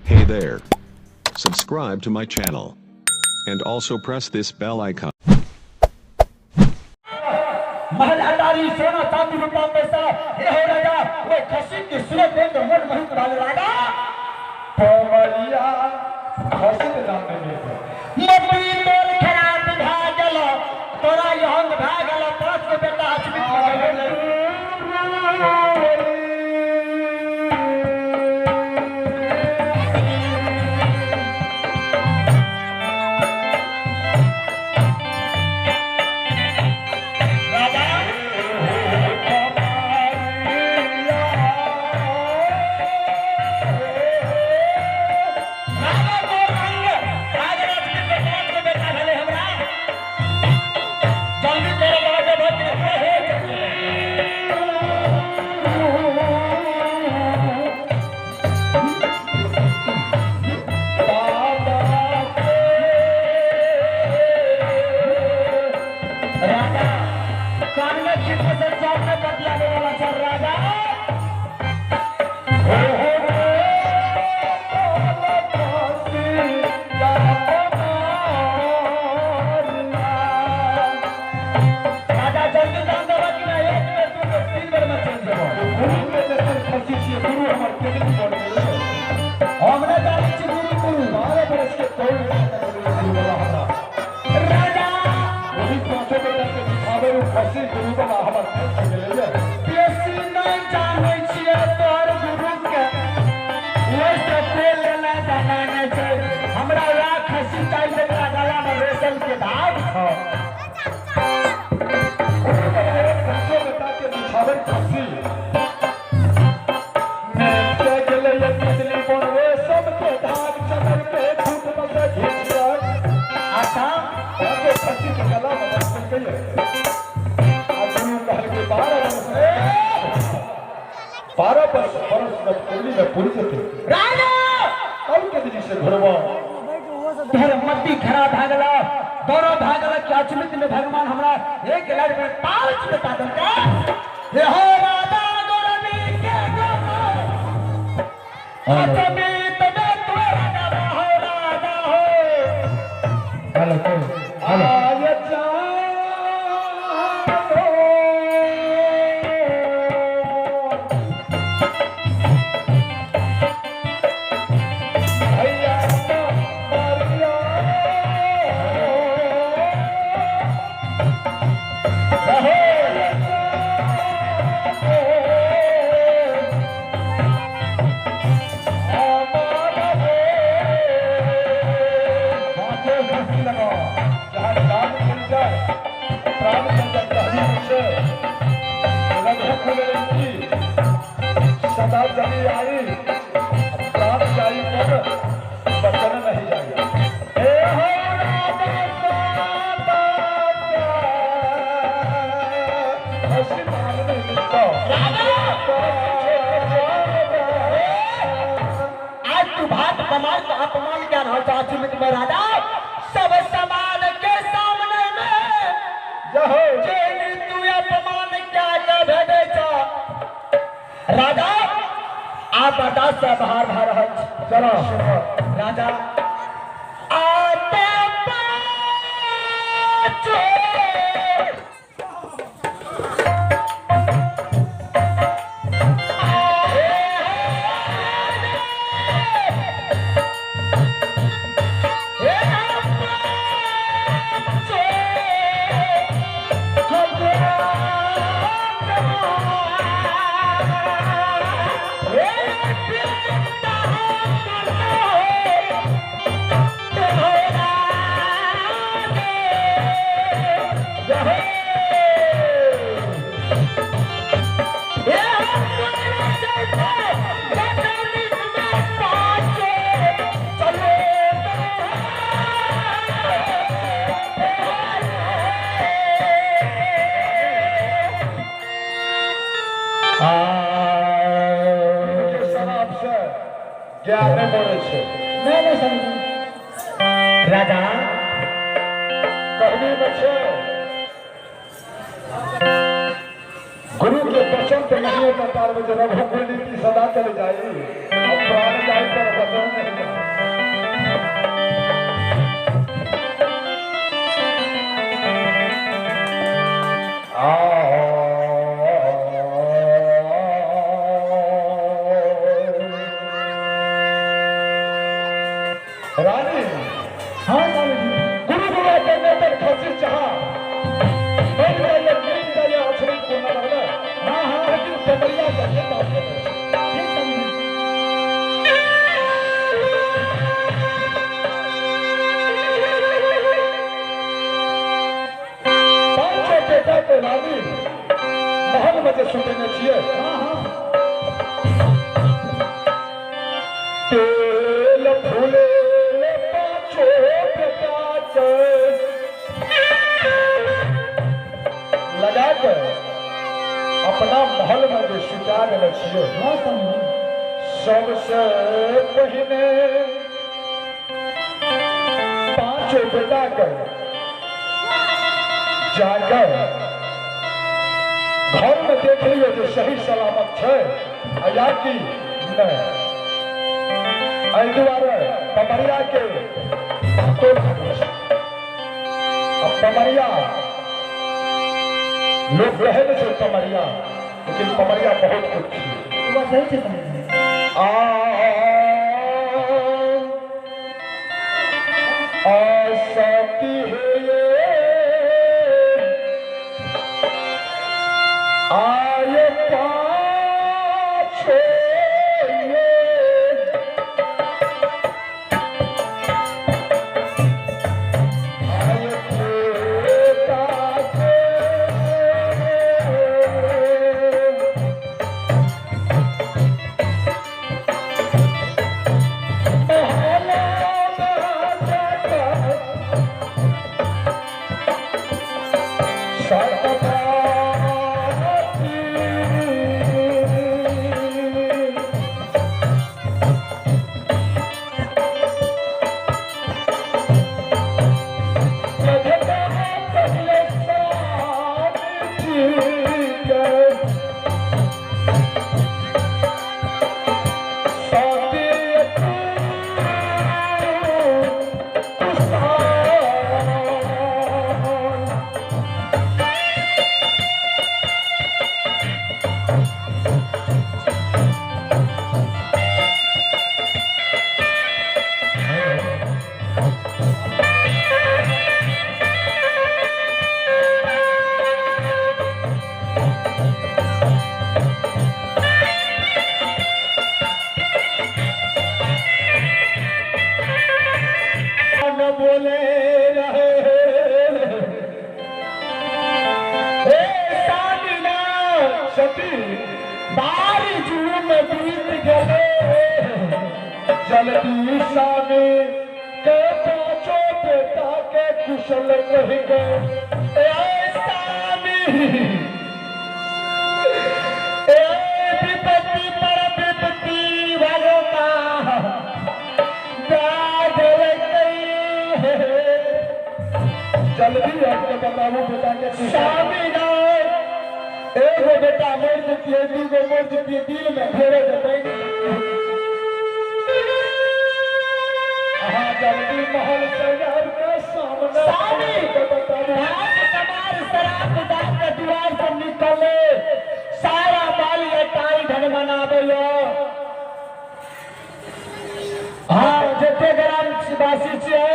Hey there. Subscribe to my channel. And also press this bell icon. महलादारी सोना चांदी रुपया पैसा ये हो राजा वो खसी की सूरत देख कर मन मोहित डाले राजा पवलिया खसी के दाम में मट्टी तोल खराब भागल तोरा यहंग भागल पांच को बेटा आचमित भागल मट्टी खरा भागल दोनों भागल क्या चुमित में भगवान हमरा एक लड़ में पांच बेटा देता हे हो राजा गोरबी के अचमित में तू राजा हो हेलो हेलो सदा चली आई प्राण जाई पर बचन नहीं आई हे हो राजा हसी मान नहीं तो आज तू भात कमाल का अपमान क्या हो चाचू में तुम्हें राजा सब समाज के सामने में जहो जेनी तू अपमान क्या कर भेदे छो राजा आप बता से बाहर बाहर चलो राजा आते राजा गुरु के दर्शन तो नहीं होता तार में जब नीति सदा चले जाएगी प्राण जाए पर वचन नहीं रानी हाँ स्वामी जी गुरु बुला करने पर खसी चाहा बन जाइए मिल जाइए अछरी को न लगना हाँ हाँ लेकिन कमरिया करके काम ठीक स्वामी जी पांचों बेटा के रानी महल में जे सुनने छिए हाँ हाँ तेल फूले पांचों बेटा के लगा कर अपना महल में जो सुता देने छिए हाँ स्वामी जी सबसे पहले पांचों बेटा कर जाकर घर में देख लियो जो सही सलामत है या कि नहीं एहि दुआरे कमरिया के तो अब कमरिया लोग रहे न जो कमरिया लेकिन कमरिया बहुत कुछ थी वो सही से स्वामी जी आसती है आए पाछे आए पाछे बोले रहे हे सामिना सती बारी जून बीत गए जल्दी सामे के पांचों बेटा के कुशल नहीं गए ए सामी ए विपत्ति पर विपत्ति वालों का जल्दी आपके बताओ बेटा के स्वामी नाथ एगो बेटा मर जतिए दूगो मर जतिए दिल में घेरे जते हाँ जल्दी महल सैयार के सामने स्वामी के बताओ कमार शराब दान के द्वार से निकले सारा बाली अटाई धन मनावे हाँ जते ग्राम वासी छे